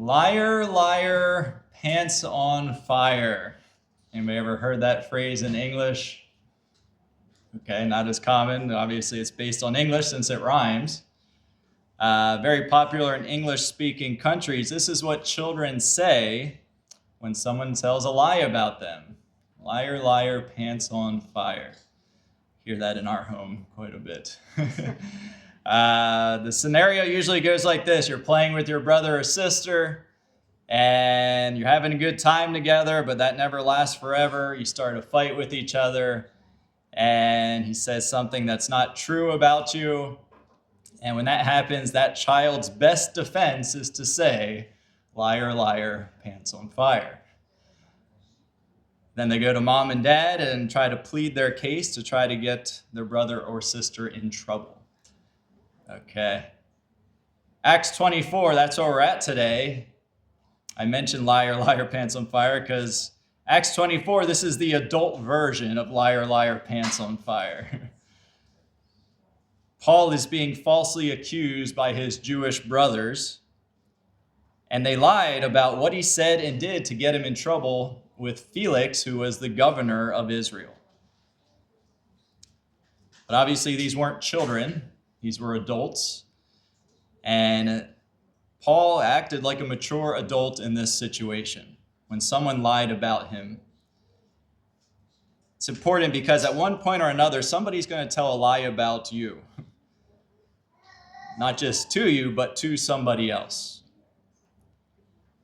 Liar, liar, pants on fire. Anybody ever heard that phrase in English? Okay, not as common. Obviously, it's based on English since it rhymes. Very popular in English-speaking countries. This is what children say when someone tells a lie about them. Liar, liar, pants on fire. Hear that in our home quite a bit. The scenario usually goes like this. You're playing with your brother or sister, and you're having a good time together, but that never lasts forever. You start a fight with each other, and he says something that's not true about you. And when that happens, that child's best defense is to say, liar, liar, pants on fire. Then they go to mom and dad and try to plead their case to try to get their brother or sister in trouble. Okay. Acts 24, that's where we're at today. I mentioned liar, liar, pants on fire because Acts 24, this is the adult version of liar, liar, pants on fire. Paul is being falsely accused by his Jewish brothers, and they lied about what he said and did to get him in trouble with Felix, who was the governor of Israel. But obviously these weren't children, these were adults, and Paul acted like a mature adult in this situation when someone lied about him. It's important because at one point or another, somebody's going to tell a lie about you. Not just to you, but to somebody else.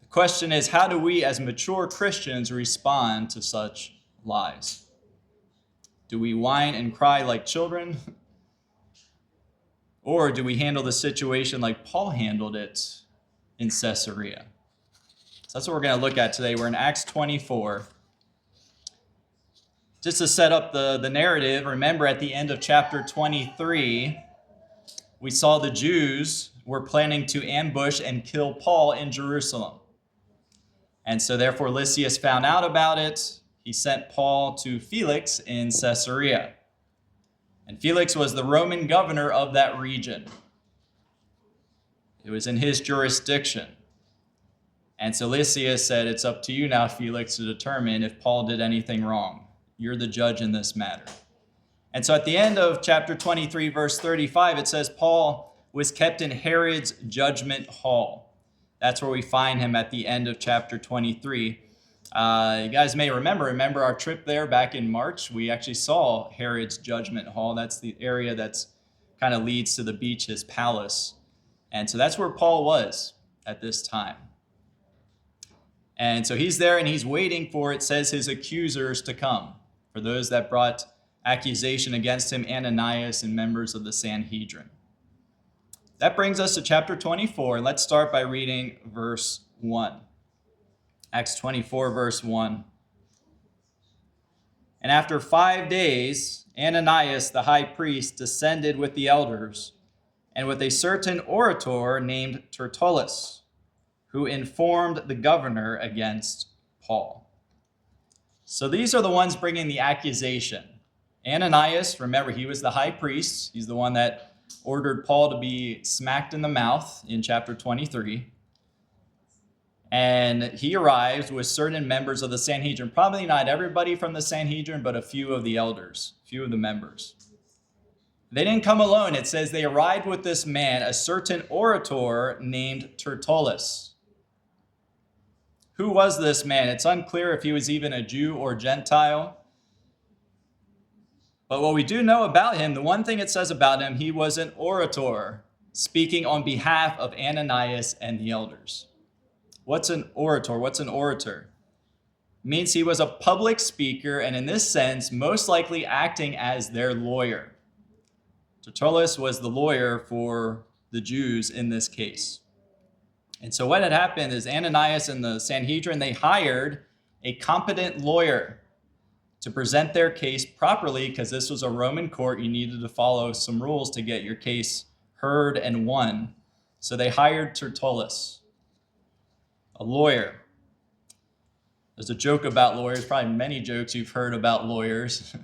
The question is, how do we as mature Christians respond to such lies? Do we whine and cry like children? Or do we handle the situation like Paul handled it in Caesarea? So that's what we're going to look at today. We're in Acts 24. Just to set up the narrative, remember at the end of chapter 23, we saw the Jews were planning to ambush and kill Paul in Jerusalem. And so therefore Lysias found out about it. He sent Paul to Felix in Caesarea. And Felix was the Roman governor of that region. It was in his jurisdiction. And so Lysias said, it's up to you now, Felix, to determine if Paul did anything wrong. You're the judge in this matter. And so at the end of chapter 23, verse 35, it says Paul was kept in Herod's judgment hall. That's where we find him at the end of chapter 23. You guys may remember our trip there back in March. We actually saw Herod's judgment hall. That's the area that's kind of leads to the beach, his palace. And so that's where Paul was at this time. And so he's there and he's waiting for, it says, his accusers to come. For those that brought accusation against him, Ananias and members of the Sanhedrin. That brings us to chapter 24. Let's start by reading verse 1. Acts 24, verse 1. And after 5 days, Ananias, the high priest, descended with the elders and with a certain orator named Tertullus, who informed the governor against Paul. So these are the ones bringing the accusation. Ananias, remember, he was the high priest. He's the one that ordered Paul to be smacked in the mouth in chapter 23. And he arrives with certain members of the Sanhedrin. Probably not everybody from the Sanhedrin, but a few of the elders, a few of the members. They didn't come alone. It says they arrived with this man, a certain orator named Tertullus. Who was this man? It's unclear if he was even a Jew or Gentile. But what we do know about him, the one thing it says about him, he was an orator speaking on behalf of Ananias and the elders. What's an orator? What's an orator? It means he was a public speaker and in this sense, most likely acting as their lawyer. Tertullus was the lawyer for the Jews in this case. And so what had happened is Ananias and the Sanhedrin, they hired a competent lawyer to present their case properly, because this was a Roman court. You needed to follow some rules to get your case heard and won. So they hired Tertullus, a lawyer. There's a joke about lawyers, probably many jokes you've heard about lawyers.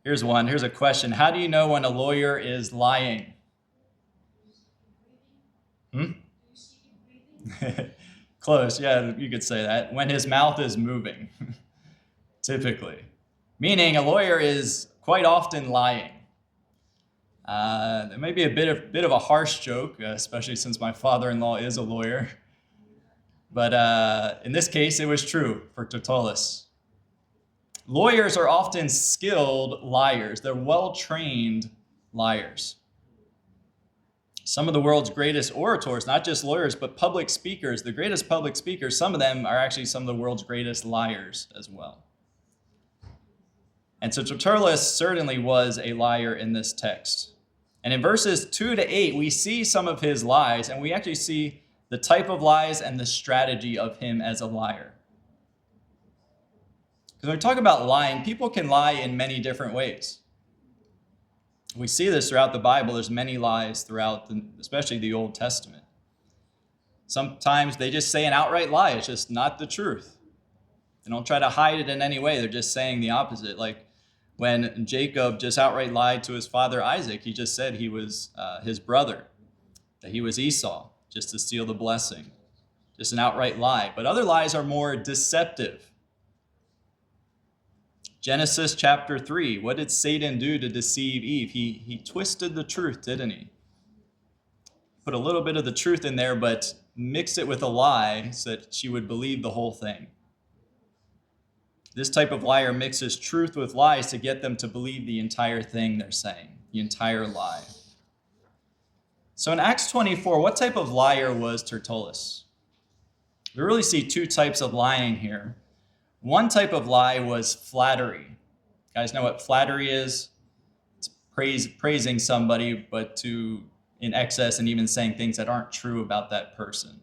Here's one. Here's a question. How do you know when a lawyer is lying? Close, yeah, you could say that. When his mouth is moving, typically. Meaning a lawyer is quite often lying. It may be a bit of a harsh joke, especially since my father-in-law is a lawyer. But in this case, it was true for Tertullus. Lawyers are often skilled liars. They're well-trained liars. Some of the world's greatest orators, not just lawyers, but public speakers, the greatest public speakers, some of them are actually some of the world's greatest liars as well. And so Tertullus certainly was a liar in this text. And in verses 2 to 8, we see some of his lies, and we actually see the type of lies and the strategy of him as a liar. Because when we talk about lying, people can lie in many different ways. We see this throughout the Bible. There's many lies throughout, especially the Old Testament. Sometimes they just say an outright lie. It's just not the truth. They don't try to hide it in any way. They're just saying the opposite. Like when Jacob just outright lied to his father Isaac, he just said he was his brother, that he was Esau, just to steal the blessing. Just an outright lie. But other lies are more deceptive. Genesis chapter 3, what did Satan do to deceive Eve? He twisted the truth, didn't he? Put a little bit of the truth in there, but mixed it with a lie so that she would believe the whole thing. This type of liar mixes truth with lies to get them to believe the entire thing they're saying, the entire lie. So in Acts 24, what type of liar was Tertullus? We really see two types of lying here. One type of lie was flattery. You guys know what flattery is? It's praising somebody, but in excess and even saying things that aren't true about that person.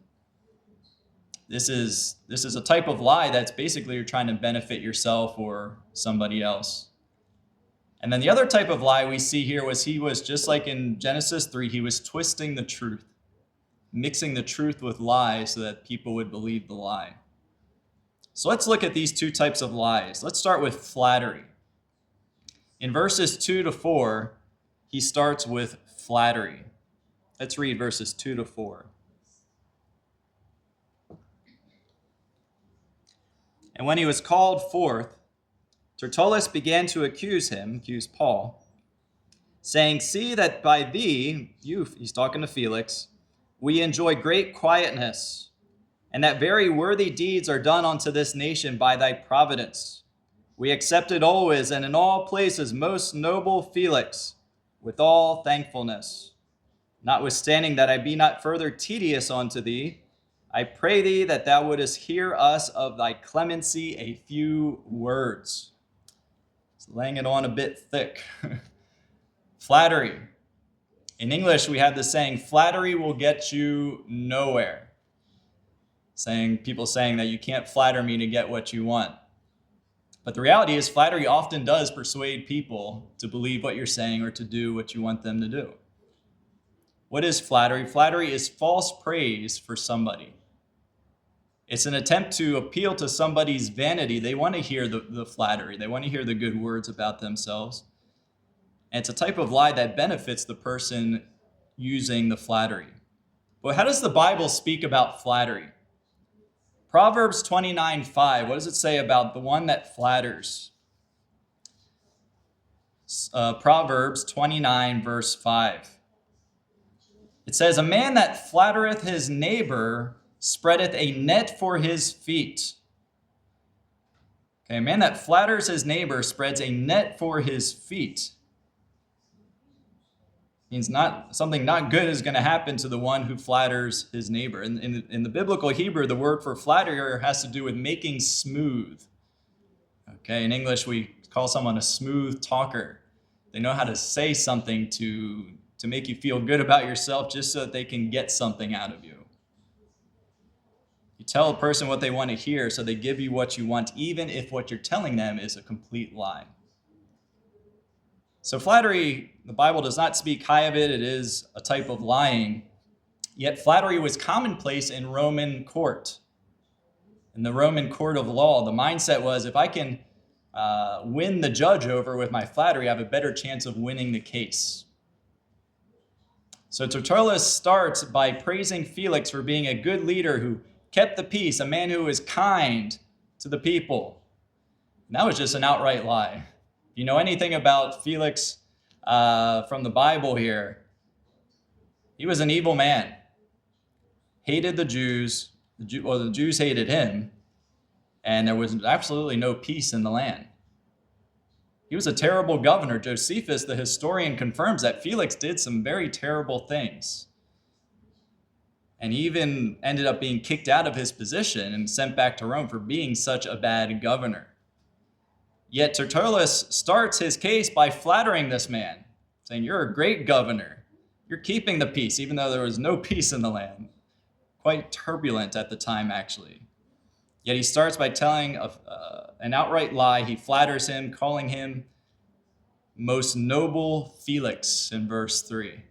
This is a type of lie that's basically you're trying to benefit yourself or somebody else. And then the other type of lie we see here was he was just like in Genesis 3, he was twisting the truth, mixing the truth with lies so that people would believe the lie. So let's look at these two types of lies. Let's start with flattery. In verses 2 to 4, he starts with flattery. Let's read verses 2 to 4. And when he was called forth, Tertullus began to accuse Paul, saying, "See that by thee," he's talking to Felix, "we enjoy great quietness, and that very worthy deeds are done unto this nation by thy providence. We accept it always and in all places, most noble Felix, with all thankfulness. Notwithstanding that I be not further tedious unto thee, I pray thee that thou wouldest hear us of thy clemency a few words." It's laying it on a bit thick. Flattery. In English, we have the saying, flattery will get you nowhere. People saying that you can't flatter me to get what you want. But the reality is flattery often does persuade people to believe what you're saying or to do what you want them to do. What is flattery? Flattery is false praise for somebody. It's an attempt to appeal to somebody's vanity. They want to hear the flattery. They want to hear the good words about themselves. And it's a type of lie that benefits the person using the flattery. But how does the Bible speak about flattery? Proverbs 29:5, what does it say about the one that flatters? Proverbs 29, verse 5. It says, "A man that flattereth his neighbor spreadeth a net for his feet." Okay, a man that flatters his neighbor spreads a net for his feet. Means something not good is going to happen to the one who flatters his neighbor. In the biblical Hebrew, the word for flatterer has to do with making smooth. Okay, in English, we call someone a smooth talker. They know how to say something to make you feel good about yourself just so that they can get something out of you. You tell a person what they want to hear, so they give you what you want, even if what you're telling them is a complete lie. So flattery, the Bible does not speak high of it. It is a type of lying. Yet flattery was commonplace in Roman court. In the Roman court of law, the mindset was, if I can win the judge over with my flattery, I have a better chance of winning the case. So Tertullus starts by praising Felix for being a good leader who kept the peace, a man who was kind to the people. And that was just an outright lie. If you know anything about Felix from the Bible here, he was an evil man, hated the Jews, the Jews hated him, and there was absolutely no peace in the land. He was a terrible governor. Josephus, the historian, confirms that Felix did some very terrible things. And he even ended up being kicked out of his position and sent back to Rome for being such a bad governor. Yet Tertullus starts his case by flattering this man, saying, "You're a great governor. You're keeping the peace," even though there was no peace in the land. Quite turbulent at the time, actually. Yet he starts by telling an outright lie. He flatters him, calling him most noble Felix in verse 3.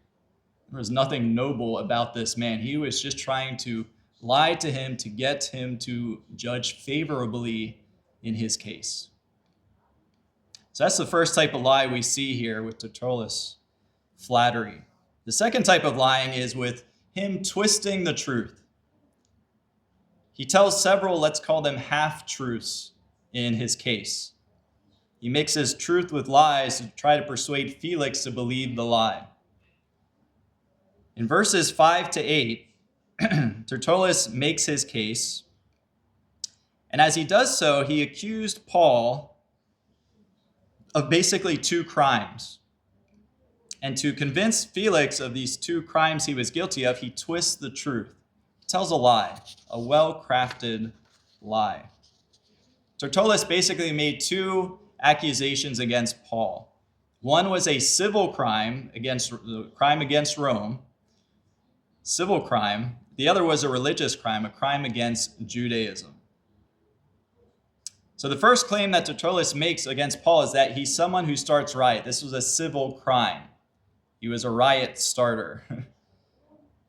There was nothing noble about this man. He was just trying to lie to him to get him to judge favorably in his case. So that's the first type of lie we see here with Tertullus, flattery. The second type of lying is with him twisting the truth. He tells several, let's call them half-truths in his case. He mixes truth with lies to try to persuade Felix to believe the lie. In verses 5 to 8, Tertullus makes his case, and as he does so, he accused Paul of basically two crimes. And to convince Felix of these two crimes he was guilty of, he twists the truth. He tells a lie, a well-crafted lie. Tertullus basically made two accusations against Paul. One was a civil crime against Rome, civil crime. The other was a religious crime, a crime against Judaism. So the first claim that Tertullus makes against Paul is that he's someone who starts riot. This was a civil crime. He was a riot starter.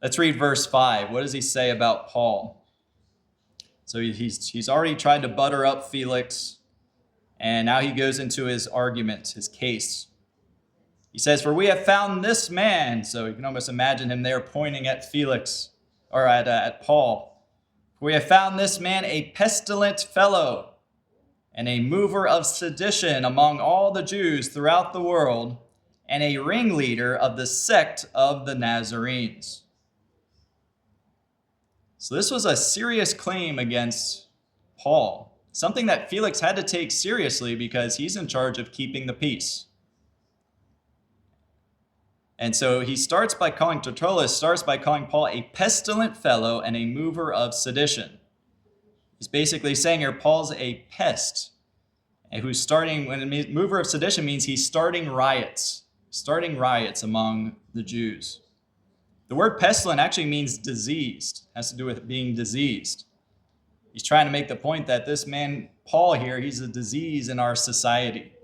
Let's read verse 5. What does he say about Paul? So he's already tried to butter up Felix, and now he goes into his argument, his case. He says, "For we have found this man," so you can almost imagine him there pointing at Felix, or at Paul. "For we have found this man a pestilent fellow, and a mover of sedition among all the Jews throughout the world, and a ringleader of the sect of the Nazarenes." So this was a serious claim against Paul, something that Felix had to take seriously because he's in charge of keeping the peace. And so he Tertullus starts by calling Paul a pestilent fellow and a mover of sedition. He's basically saying here Paul's a pest, and who's starting, when a mover of sedition means he's starting riots among the Jews. The word pestilent actually means diseased, has to do with being diseased. He's trying to make the point that this man, Paul here, he's a disease in our society,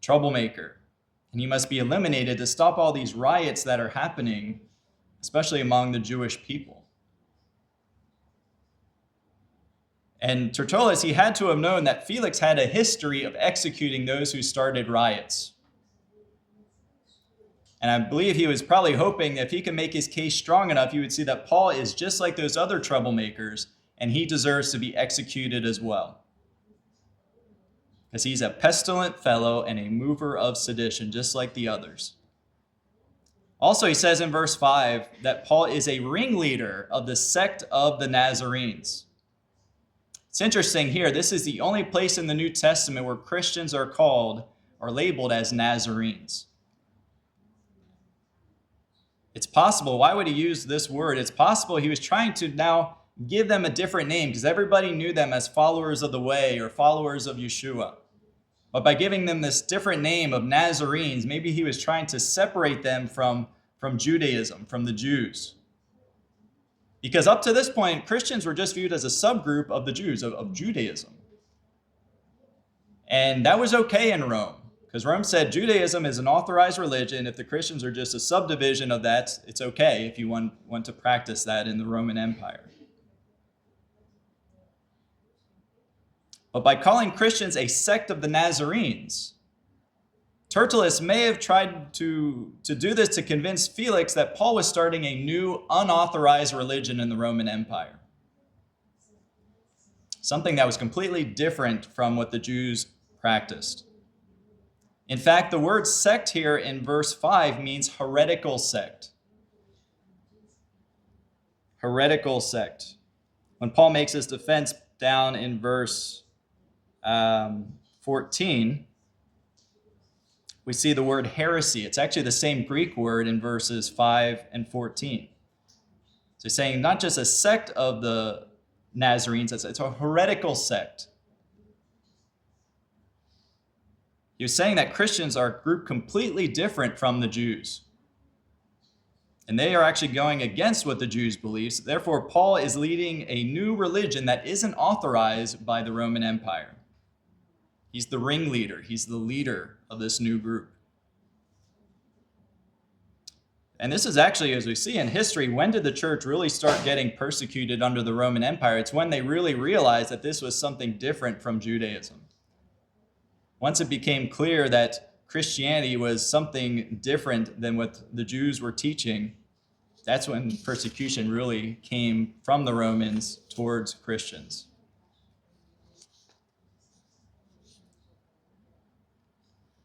troublemaker, and he must be eliminated to stop all these riots that are happening, especially among the Jewish people. And Tertullus, he had to have known that Felix had a history of executing those who started riots. And I believe he was probably hoping that if he could make his case strong enough, he would see that Paul is just like those other troublemakers, and he deserves to be executed as well. Because he's a pestilent fellow and a mover of sedition, just like the others. Also, he says in verse 5 that Paul is a ringleader of the sect of the Nazarenes. It's interesting here, this is the only place in the New Testament where Christians are called or labeled as Nazarenes. It's possible, why would he use this word? It's possible he was trying to now give them a different name because everybody knew them as followers of the way or followers of Yeshua. But by giving them this different name of Nazarenes, maybe he was trying to separate them from Judaism, from the Jews. Because up to this point, Christians were just viewed as a subgroup of the Jews, of Judaism. And that was okay in Rome. Because Rome said Judaism is an authorized religion. If the Christians are just a subdivision of that, it's okay if you want to practice that in the Roman Empire. But by calling Christians a sect of the Nazarenes, Tertullus may have tried to do this to convince Felix that Paul was starting a new unauthorized religion in the Roman Empire. Something that was completely different from what the Jews practiced. In fact, the word sect here in verse 5 means heretical sect. Heretical sect. When Paul makes his defense down in verse 14, we see the word heresy. It's actually the same Greek word in verses 5 and 14. So he's saying not just a sect of the Nazarenes, it's a heretical sect. He was saying that Christians are a group completely different from the Jews. And they are actually going against what the Jews believe. So therefore, Paul is leading a new religion that isn't authorized by the Roman Empire. He's the ringleader. He's the leader of this new group. And this is actually, as we see in history, when did the church really start getting persecuted under the Roman Empire? It's when they really realized that this was something different from Judaism. Once it became clear that Christianity was something different than what the Jews were teaching, that's when persecution really came from the Romans towards Christians.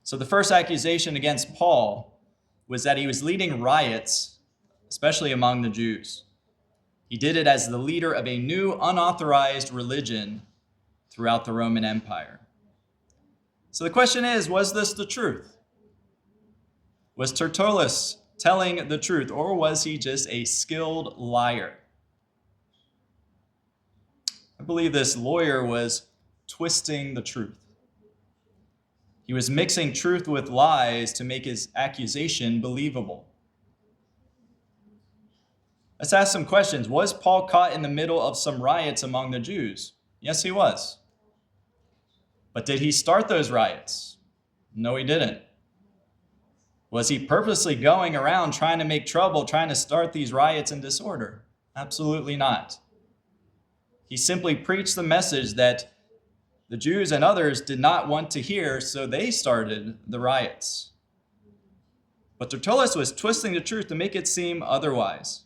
So the first accusation against Paul was that he was leading riots, especially among the Jews. He did it as the leader of a new unauthorized religion throughout the Roman Empire. So the question is, was this the truth? Was Tertullus telling the truth, or was he just a skilled liar? I believe this lawyer was twisting the truth. He was mixing truth with lies to make his accusation believable. Let's ask some questions. Was Paul caught in the middle of some riots among the Jews? Yes, he was. But did he start those riots? No, he didn't. Was he purposely going around trying to make trouble, trying to start these riots and disorder? Absolutely not. He simply preached the message that the Jews and others did not want to hear, so they started the riots. But Tertullus was twisting the truth to make it seem otherwise,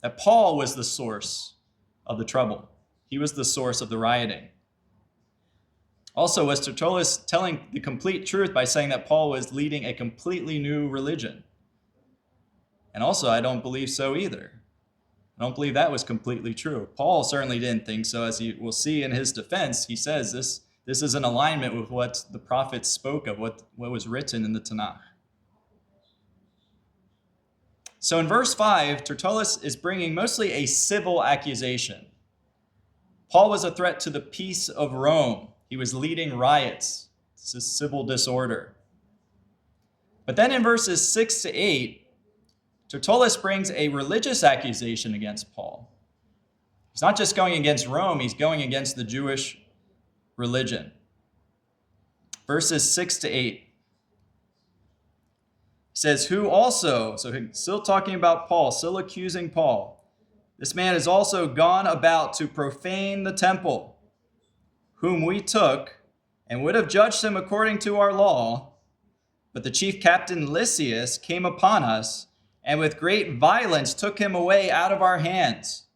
that Paul was the source of the trouble. He was the source of the rioting. Also, was Tertullus telling the complete truth by saying that Paul was leading a completely new religion? And also, I don't believe so either. I don't believe that was completely true. Paul certainly didn't think so. As you will see in his defense, he says this is in alignment with what the prophets spoke of, what was written in the Tanakh. So in verse 5, Tertullus is bringing mostly a civil accusation. Paul was a threat to the peace of Rome. He was leading riots. This is civil disorder. But then in verses 6 to 8, Tertullus brings a religious accusation against Paul. He's not just going against Rome, he's going against the Jewish religion. Verses 6 to 8. He says, who also, so he's still talking about Paul, still accusing Paul. This man has also gone about to profane the temple, whom we took and would have judged him according to our law. But the chief captain Lysias came upon us and with great violence took him away out of our hands,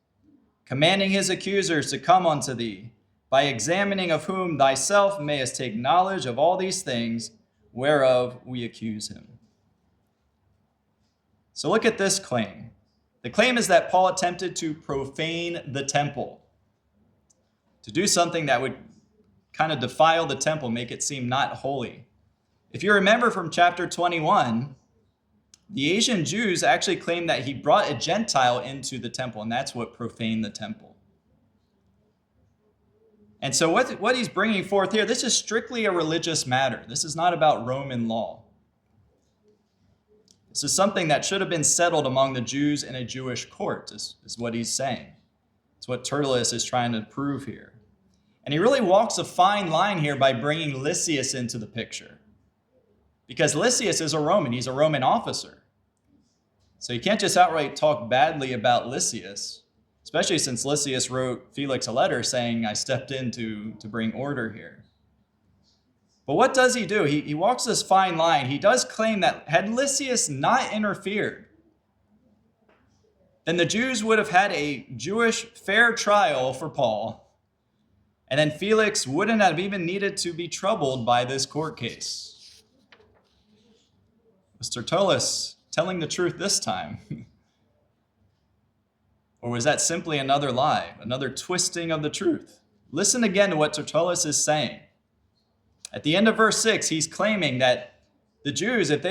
commanding his accusers to come unto thee, by examining of whom thyself mayest take knowledge of all these things, whereof we accuse him. So look at this claim. The claim is that Paul attempted to profane the temple, to do something that would kind of defile the temple, make it seem not holy. If you remember from chapter 21, the Asian Jews actually claimed that he brought a Gentile into the temple, and that's what profaned the temple. And so what he's bringing forth here, this is strictly a religious matter. This is not about Roman law. This is something that should have been settled among the Jews in a Jewish court, is what he's saying. It's what Tertullus is trying to prove here. And he really walks a fine line here by bringing Lysias into the picture. Because Lysias is a Roman. He's a Roman officer. So you can't just outright talk badly about Lysias, especially since Lysias wrote Felix a letter saying, I stepped in to bring order here. But what does he do? He walks this fine line. He does claim that had Lysias not interfered, then the Jews would have had a Jewish fair trial for Paul, and then Felix wouldn't have even needed to be troubled by this court case. Was Tertullus telling the truth this time? Or was that simply another lie, another twisting of the truth? Listen again to what Tertullus is saying. At the end of verse 6, he's claiming that the Jews, if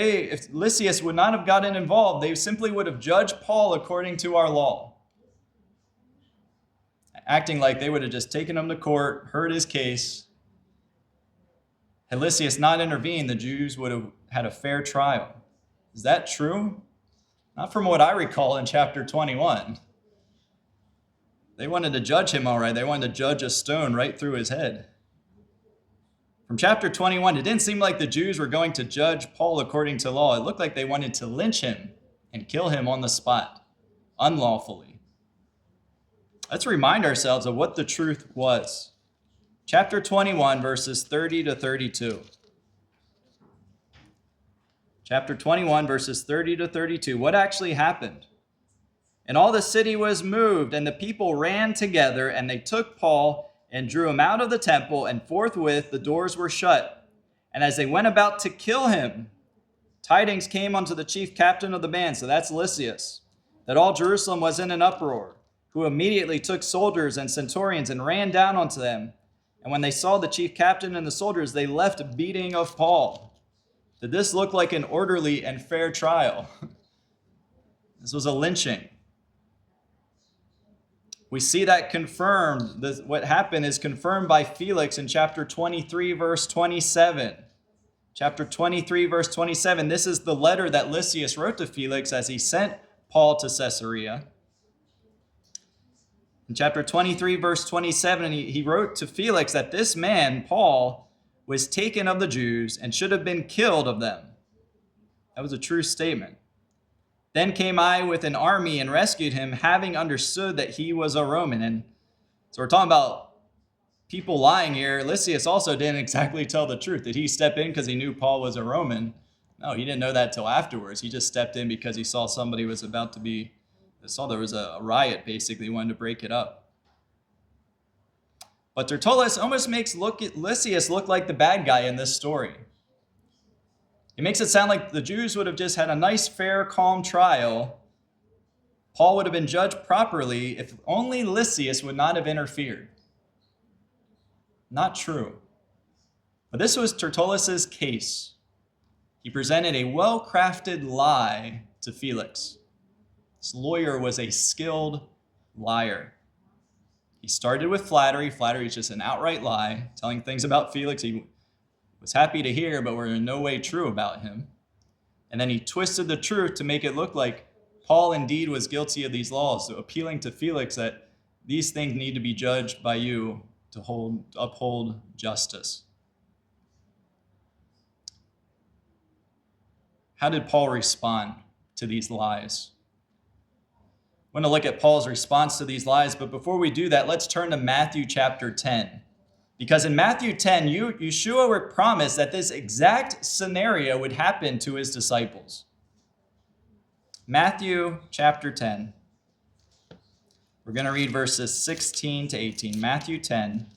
Lysias would not have gotten involved, they simply would have judged Paul according to our law, acting like they would have just taken him to court, heard his case. Had Lysias not intervened, the Jews would have had a fair trial. Is that true? Not from what I recall in chapter 21. They wanted to judge him all right. They wanted to judge a stone right through his head. From chapter 21, it didn't seem like the Jews were going to judge Paul according to law. It looked like they wanted to lynch him and kill him on the spot, unlawfully. Let's remind ourselves of what the truth was. Chapter 21, verses 30 to 32. Chapter 21, verses 30 to 32. What actually happened? And all the city was moved, and the people ran together, and they took Paul and drew him out of the temple, and forthwith the doors were shut. And as they went about to kill him, tidings came unto the chief captain of the band, so that's Lysias, that all Jerusalem was in an uproar, who immediately took soldiers and centurions and ran down unto them. And when they saw the chief captain and the soldiers, they left beating of Paul. Did this look like an orderly and fair trial? This was a lynching. We see that confirmed. What happened is confirmed by Felix in chapter 23, verse 27. Chapter 23, verse 27. This is the letter that Lysias wrote to Felix as he sent Paul to Caesarea. In chapter 23, verse 27, he wrote to Felix that this man, Paul, was taken of the Jews and should have been killed of them. That was a true statement. Then came I with an army and rescued him, having understood that he was a Roman. And so we're talking about people lying here. Lysias also didn't exactly tell the truth. Did he step in because he knew Paul was a Roman? No, he didn't know that till afterwards. He just stepped in because he saw somebody was about to be, saw there was a riot, basically, wanted to break it up. But Tertullus almost makes Lysias look like the bad guy in this story. He makes it sound like the Jews would have just had a nice, fair, calm trial. Paul would have been judged properly if only Lysias would not have interfered. Not true. But this was Tertullus's case. He presented a well-crafted lie to Felix. This lawyer was a skilled liar. He started with flattery. Flattery is just an outright lie, telling things about Felix he was happy to hear, but were in no way true about him. And then he twisted the truth to make it look like Paul indeed was guilty of these laws, so appealing to Felix that these things need to be judged by you to uphold justice. How did Paul respond to these lies? I want to look at Paul's response to these lies, but before we do that, let's turn to Matthew chapter 10. Because in Matthew 10, Yeshua promised that this exact scenario would happen to his disciples. Matthew chapter 10. We're going to read verses 16 to 18. Matthew 10,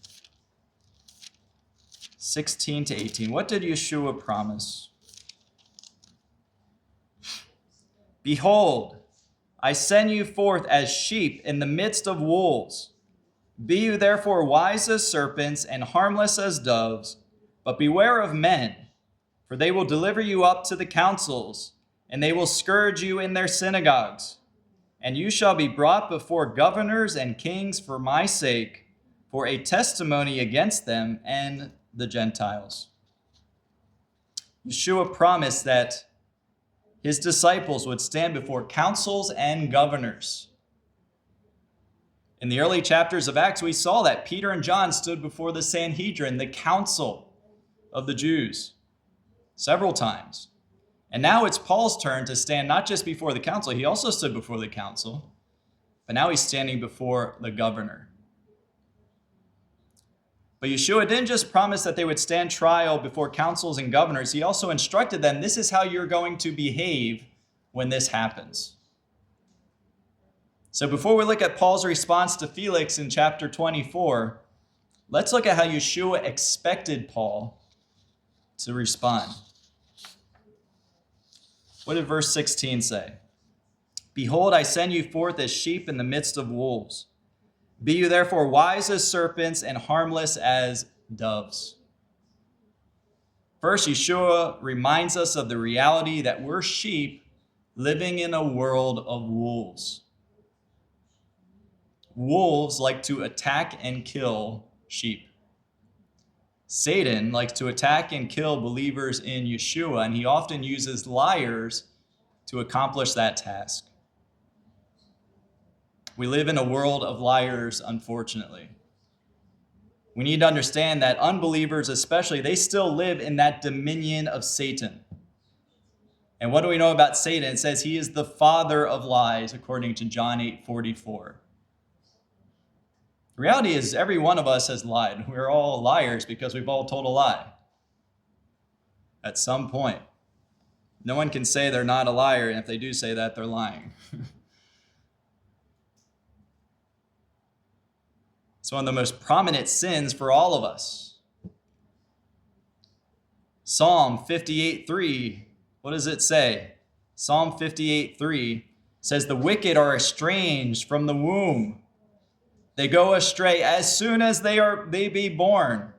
16 to 18. What did Yeshua promise? Behold, I send you forth as sheep in the midst of wolves. Be you therefore wise as serpents and harmless as doves, but beware of men, for they will deliver you up to the councils, and they will scourge you in their synagogues. And you shall be brought before governors and kings for my sake, for a testimony against them and the Gentiles. Yeshua promised that his disciples would stand before councils and governors. In the early chapters of Acts, we saw that Peter and John stood before the Sanhedrin, the council of the Jews, several times. And now it's Paul's turn to stand not just before the council, he also stood before the council, but now he's standing before the governor. But Yeshua didn't just promise that they would stand trial before councils and governors. He also instructed them, this is how you're going to behave when this happens. So before we look at Paul's response to Felix in chapter 24, let's look at how Yeshua expected Paul to respond. What did verse 16 say? Behold, I send you forth as sheep in the midst of wolves. Be you therefore wise as serpents and harmless as doves. First, Yeshua reminds us of the reality that we're sheep living in a world of wolves. Wolves like to attack and kill sheep. Satan likes to attack and kill believers in Yeshua, and he often uses liars to accomplish that task. We live in a world of liars, unfortunately. We need to understand that unbelievers especially, they still live in that dominion of Satan. And what do we know about Satan? It says he is the father of lies, according to John 8:44. The reality is every one of us has lied. We're all liars because we've all told a lie at some point. No one can say they're not a liar, and if they do say that, they're lying. It's one of the most prominent sins for all of us. Psalm 58:3, what does it say? Psalm 58:3 says, the wicked are estranged from the womb. They go astray as soon as they be born,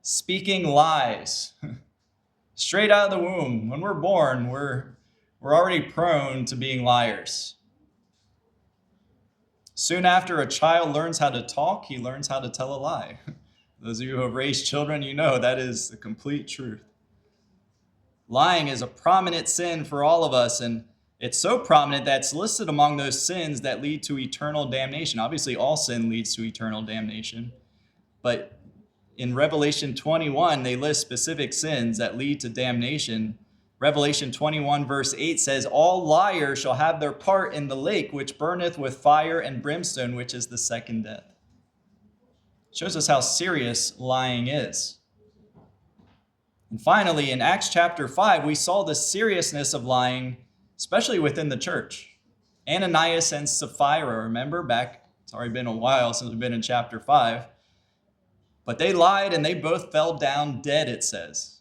speaking lies. Straight out of the womb. When we're born, we're already prone to being liars. Soon after a child learns how to talk, he learns how to tell a lie. Those of you who have raised children, you know that is the complete truth. Lying is a prominent sin for all of us, and it's so prominent that it's listed among those sins that lead to eternal damnation. Obviously, all sin leads to eternal damnation, but in Revelation 21, they list specific sins that lead to damnation. Revelation 21 verse 8 says, all liars shall have their part in the lake which burneth with fire and brimstone, which is the second death. It shows us how serious lying is. And finally, in Acts chapter 5, we saw the seriousness of lying, especially within the church. Ananias and Sapphira, remember back, it's already been a while since we've been in chapter 5, but they lied and they both fell down dead, it says.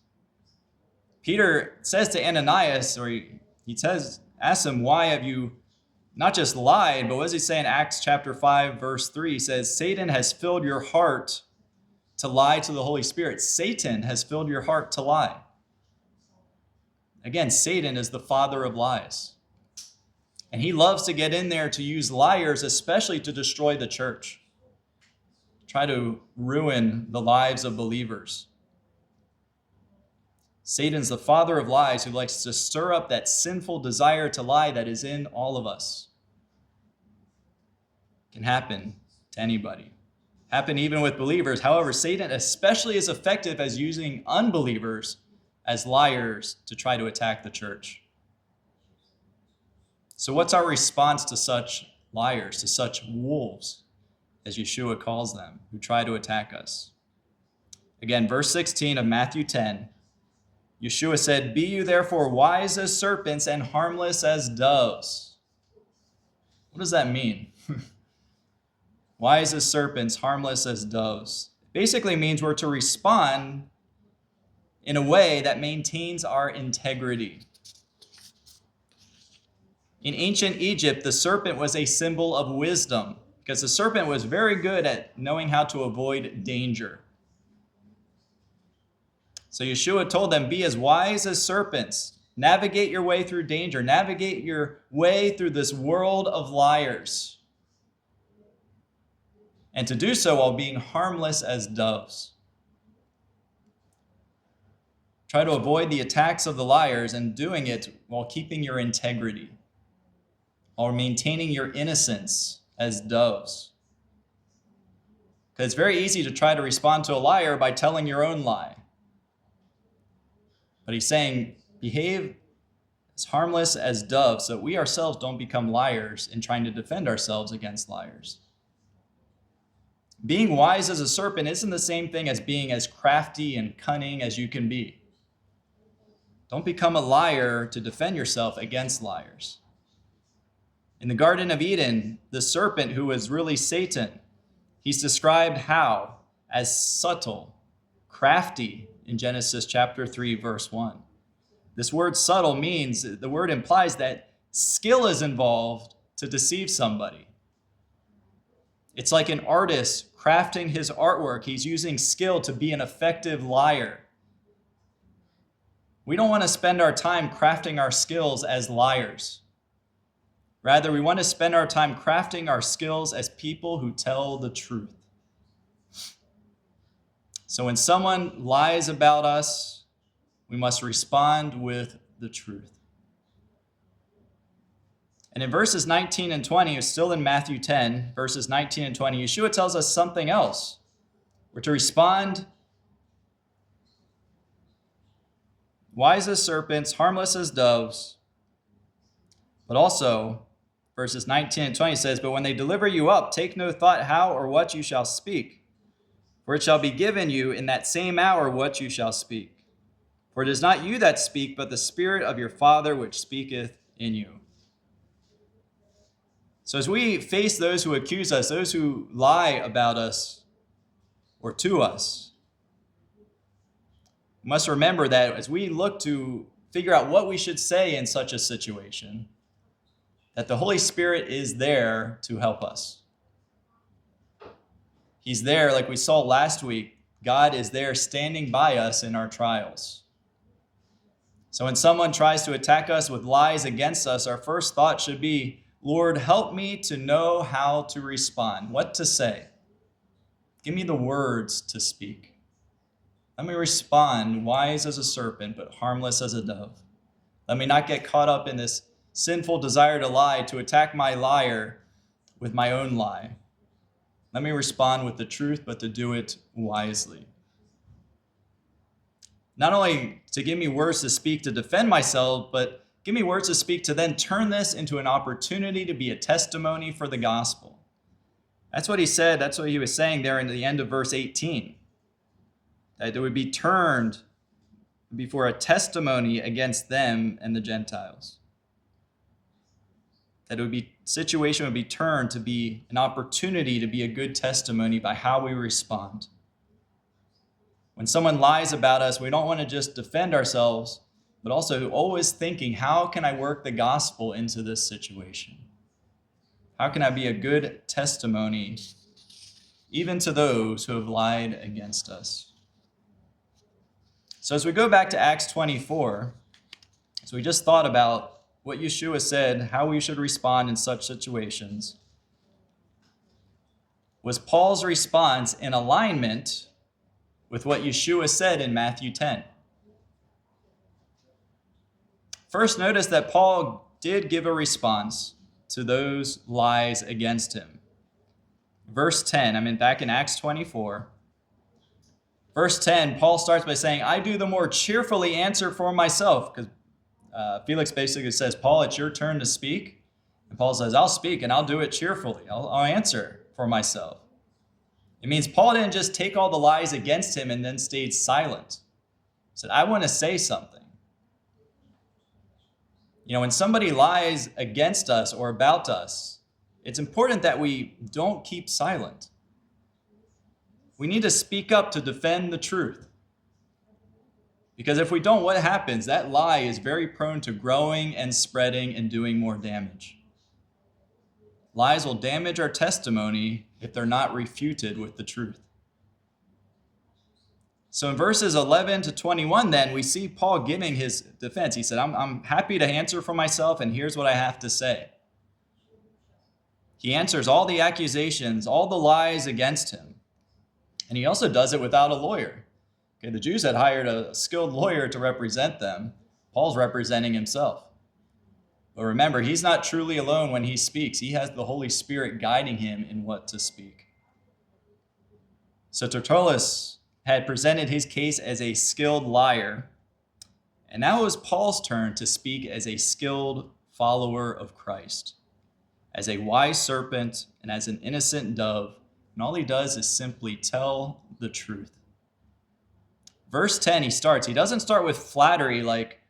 Peter says to Ananias, or he says, asks him, why have you not just lied, but what does he say in Acts chapter 5, verse 3? He says, Satan has filled your heart to lie to the Holy Spirit. Satan has filled your heart to lie. Again, Satan is the father of lies. And he loves to get in there to use liars, especially to destroy the church. Try to ruin the lives of believers. Satan's the father of lies who likes to stir up that sinful desire to lie that is in all of us. It can happen to anybody. Happen even with believers. However, Satan especially is effective as using unbelievers as liars to try to attack the church. So what's our response to such liars, to such wolves, as Yeshua calls them, who try to attack us? Again, verse 16 of Matthew 10, Yeshua said, be you therefore wise as serpents and harmless as doves. What does that mean? Wise as serpents, harmless as doves. It basically means we're to respond in a way that maintains our integrity. In ancient Egypt, the serpent was a symbol of wisdom because the serpent was very good at knowing how to avoid danger. So Yeshua told them, be as wise as serpents. Navigate your way through danger. Navigate your way through this world of liars. And to do so while being harmless as doves. Try to avoid the attacks of the liars and doing it while keeping your integrity, or maintaining your innocence as doves. Because it's very easy to try to respond to a liar by telling your own lie. But he's saying, behave as harmless as doves so we ourselves don't become liars in trying to defend ourselves against liars. Being wise as a serpent isn't the same thing as being as crafty and cunning as you can be. Don't become a liar to defend yourself against liars. In the Garden of Eden, the serpent, who was really Satan, he's described how? As subtle, crafty in Genesis chapter 3, verse 1. This word subtle means, the word implies that skill is involved to deceive somebody. It's like an artist crafting his artwork. He's using skill to be an effective liar. We don't want to spend our time crafting our skills as liars. Rather, we want to spend our time crafting our skills as people who tell the truth. So when someone lies about us, we must respond with the truth. And in verses 19 and 20, it's still in Matthew 10, verses 19 and 20, Yeshua tells us something else. We're to respond wise as serpents, harmless as doves. But also, verses 19 and 20 says, but when they deliver you up, take no thought how or what you shall speak. For it shall be given you in that same hour what you shall speak. For it is not you that speak, but the Spirit of your Father which speaketh in you. So as we face those who accuse us, those who lie about us or to us, we must remember that as we look to figure out what we should say in such a situation, that the Holy Spirit is there to help us. He's there, like we saw last week. God is there standing by us in our trials. So when someone tries to attack us with lies against us, our first thought should be, Lord, help me to know how to respond, what to say. Give me the words to speak. Let me respond wise as a serpent, but harmless as a dove. Let me not get caught up in this sinful desire to lie, to attack my liar with my own lie. Let me respond with the truth, but to do it wisely. Not only to give me words to speak to defend myself, but give me words to speak to then turn this into an opportunity to be a testimony for the gospel. That's what he said. That's what he was saying there in the end of verse 18. That it would be turned before a testimony against them and the Gentiles. That situation would be turned to be an opportunity to be a good testimony by how we respond. When someone lies about us, we don't want to just defend ourselves, but also always thinking, how can I work the gospel into this situation? How can I be a good testimony even to those who have lied against us? So as we go back to Acts 24, so we just thought about what Yeshua said, how we should respond in such situations. Was Paul's response in alignment with what Yeshua said in Matthew 10? First, notice that Paul did give a response to those lies against him. Verse 10, back in Acts 24. Verse 10, Paul starts by saying, I do the more cheerfully answer for myself. Because Felix basically says, Paul, it's your turn to speak. And Paul says, I'll speak and I'll do it cheerfully. I'll answer for myself. It means Paul didn't just take all the lies against him and then stayed silent. He said, I want to say something. When somebody lies against us or about us, it's important that we don't keep silent. We need to speak up to defend the truth. Because if we don't, what happens? That lie is very prone to growing and spreading and doing more damage. Lies will damage our testimony if they're not refuted with the truth. So in verses 11 to 21, then, we see Paul giving his defense. He said, I'm happy to answer for myself, and here's what I have to say. He answers all the accusations, all the lies against him. And he also does it without a lawyer. Okay, the Jews had hired a skilled lawyer to represent them. Paul's representing himself. But remember, he's not truly alone when he speaks. He has the Holy Spirit guiding him in what to speak. So Tertullus had presented his case as a skilled liar, and now it was Paul's turn to speak as a skilled follower of Christ, as a wise serpent and as an innocent dove And all he does is simply tell the truth. Verse 10, he doesn't start with flattery like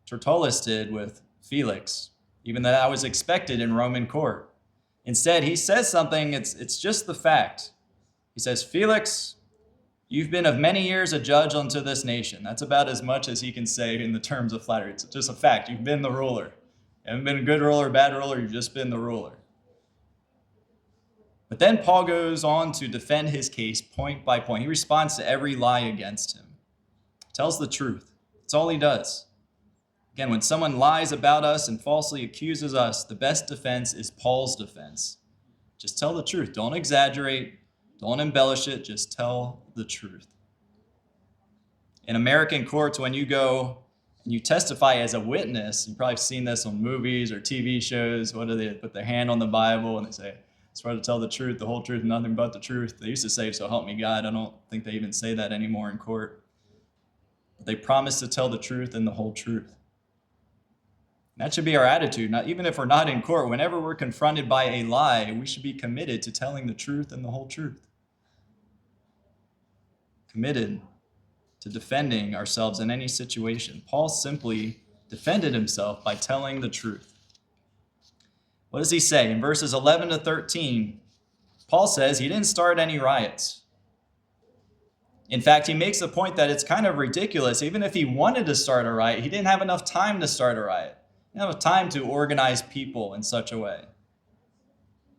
Tertullus did with Felix, even though that was expected in Roman court. Instead, he says something, it's just the fact. He says, Felix, you've been of many years a judge unto this nation. That's about as much as he can say in the terms of flattery. It's just a fact. You've been the ruler. You haven't been a good ruler, bad ruler, you've just been the ruler. But then Paul goes on to defend his case point by point. He responds to every lie against him. Tells the truth. That's all he does. Again, when someone lies about us and falsely accuses us, the best defense is Paul's defense. Just tell the truth. Don't exaggerate. Don't embellish it. Just tell the truth. In American courts, when you go and you testify as a witness, you've probably seen this on movies or TV shows. What do they put their hand on the Bible and they say, I swear to tell the truth, the whole truth, nothing but the truth. They used to say, so help me God. I don't think they even say that anymore in court. But they promise to tell the truth and the whole truth. And that should be our attitude. Even if we're not in court, whenever we're confronted by a lie, we should be committed to telling the truth and the whole truth. Committed to defending ourselves in any situation. Paul simply defended himself by telling the truth. What does he say? In verses 11 to 13, Paul says he didn't start any riots. In fact, he makes the point that it's kind of ridiculous. Even if he wanted to start a riot, he didn't have enough time to start a riot. He didn't have time to organize people in such a way.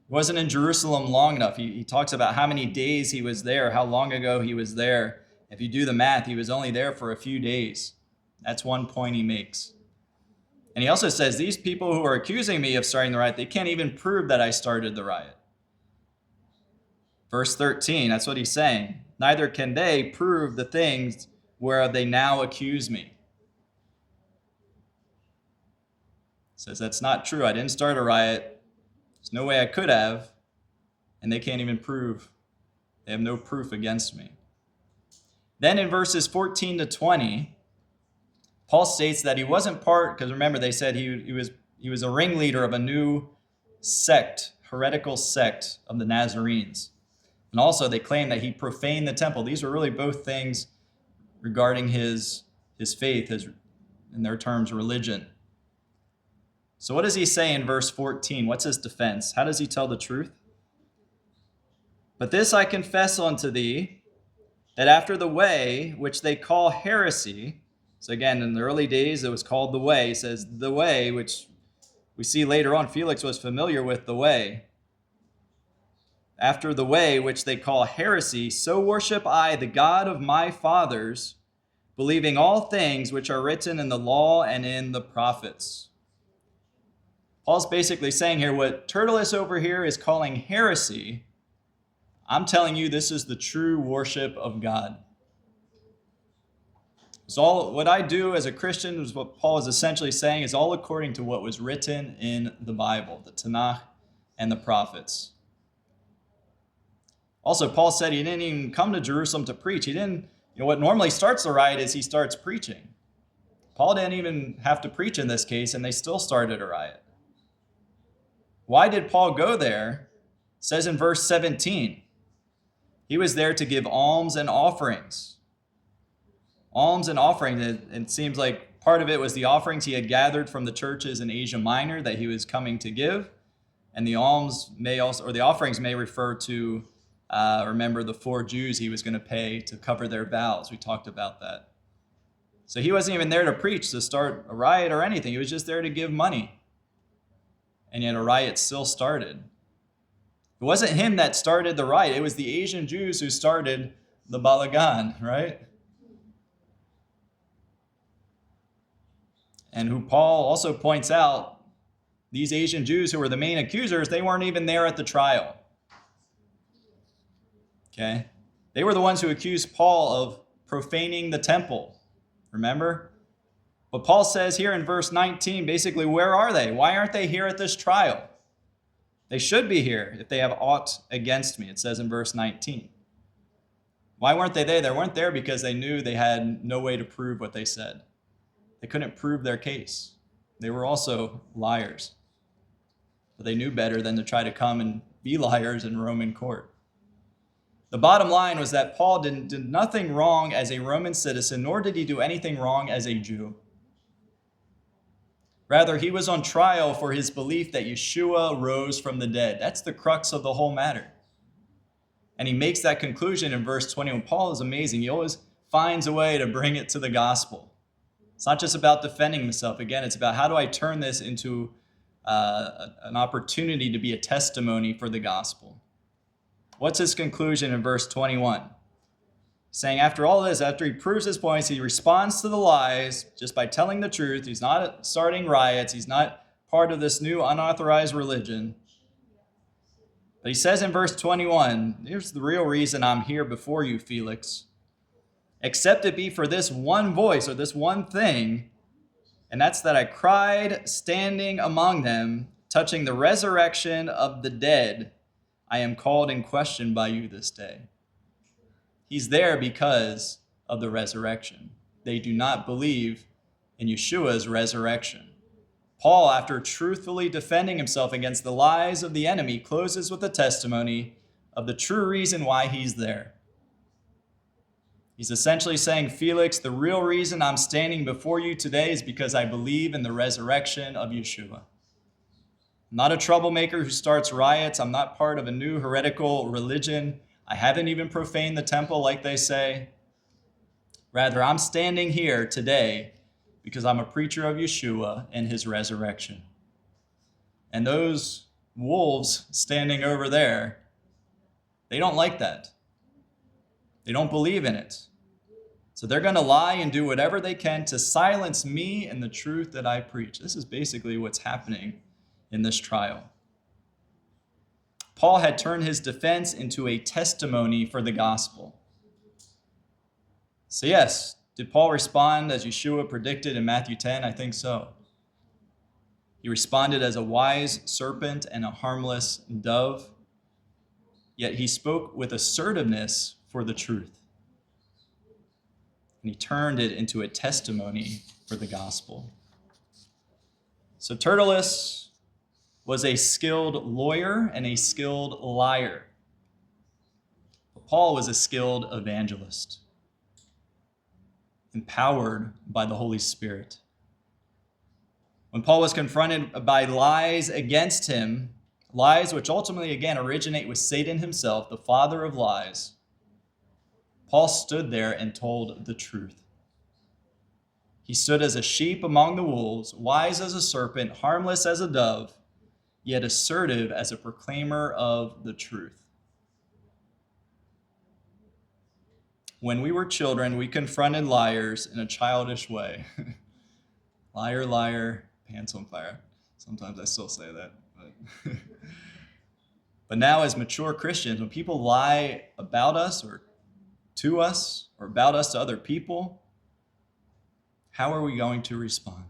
He wasn't in Jerusalem long enough. He talks about how many days he was there, how long ago he was there. If you do the math, he was only there for a few days. That's one point he makes. And he also says, these people who are accusing me of starting the riot, they can't even prove that I started the riot. Verse 13, that's what he's saying. Neither can they prove the things where they now accuse me. He says, that's not true. I didn't start a riot. There's no way I could have. And they can't even prove. They have no proof against me. Then in verses 14 to 20, Paul states that he wasn't part, because remember they said he was a ringleader of a new sect, heretical sect of the Nazarenes. And also they claim that he profaned the temple. These were really both things regarding his faith, in their terms, religion. So what does he say in verse 14? What's his defense? How does he tell the truth? But this I confess unto thee, that after the way which they call heresy, so again, in the early days it was called the way, he says the way, which we see later on, Felix was familiar with the way. After the way which they call heresy, so worship I the God of my fathers, believing all things which are written in the law and in the prophets. Paul's basically saying here what Tertullus over here is calling heresy, I'm telling you this is the true worship of God. So all what I do as a Christian, is what Paul is essentially saying, is all according to what was written in the Bible, the Tanakh and the prophets. Also, Paul said he didn't even come to Jerusalem to preach. He didn't, what normally starts the riot is he starts preaching. Paul didn't even have to preach in this case, and they still started a riot. Why did Paul go there? It says in verse 17, he was there to give alms and offerings. Alms and offerings, it seems like part of it was the offerings he had gathered from the churches in Asia Minor that he was coming to give. And the alms may also, or the offerings may refer to, remember the 4 Jews he was going to pay to cover their vows. We talked about that. So he wasn't even there to preach, to start a riot or anything. He was just there to give money. And yet a riot still started. It wasn't him that started the riot. It was the Asian Jews who started the balagan, right? And who Paul also points out, these Asian Jews who were the main accusers, they weren't even there at the trial. Okay? They were the ones who accused Paul of profaning the temple. Remember? But Paul says here in verse 19, basically, where are they? Why aren't they here at this trial? They should be here if they have aught against me, it says in verse 19. Why weren't they there? They weren't there because they knew they had no way to prove what they said. They couldn't prove their case. They were also liars. But they knew better than to try to come and be liars in Roman court. The bottom line was that Paul did nothing wrong as a Roman citizen, nor did he do anything wrong as a Jew. Rather, he was on trial for his belief that Yeshua rose from the dead. That's the crux of the whole matter. And he makes that conclusion in verse 21. Paul is amazing. He always finds a way to bring it to the gospel. It's not just about defending himself. Again, it's about how do I turn this into an opportunity to be a testimony for the gospel. What's his conclusion in verse 21? Saying after all this, after he proves his points, he responds to the lies just by telling the truth. He's not starting riots. He's not part of this new unauthorized religion. But he says in verse 21, here's the real reason I'm here before you, Felix. Except it be for this one voice or this one thing, and that's that I cried standing among them, touching the resurrection of the dead. I am called in question by you this day. He's there because of the resurrection. They do not believe in Yeshua's resurrection. Paul, after truthfully defending himself against the lies of the enemy, closes with a testimony of the true reason why he's there. He's essentially saying, Felix, the real reason I'm standing before you today is because I believe in the resurrection of Yeshua. I'm not a troublemaker who starts riots. I'm not part of a new heretical religion. I haven't even profaned the temple like they say. Rather, I'm standing here today because I'm a preacher of Yeshua and his resurrection. And those wolves standing over there, they don't like that. They don't believe in it. So they're going to lie and do whatever they can to silence me and the truth that I preach. This is basically what's happening in this trial. Paul had turned his defense into a testimony for the gospel. So yes, did Paul respond as Yeshua predicted in Matthew 10? I think so. He responded as a wise serpent and a harmless dove. Yet he spoke with assertiveness for the truth. And he turned it into a testimony for the gospel. So Tertullus was a skilled lawyer and a skilled liar. But Paul was a skilled evangelist, empowered by the Holy Spirit. When Paul was confronted by lies against him, lies which ultimately, again, originate with Satan himself, the father of lies, Paul stood there and told the truth. He stood as a sheep among the wolves, wise as a serpent, harmless as a dove, yet assertive as a proclaimer of the truth. When we were children, we confronted liars in a childish way. Liar, liar, pants on fire. Sometimes I still say that. But now as mature Christians, when people lie about us or to us or about us to other people, how are we going to respond?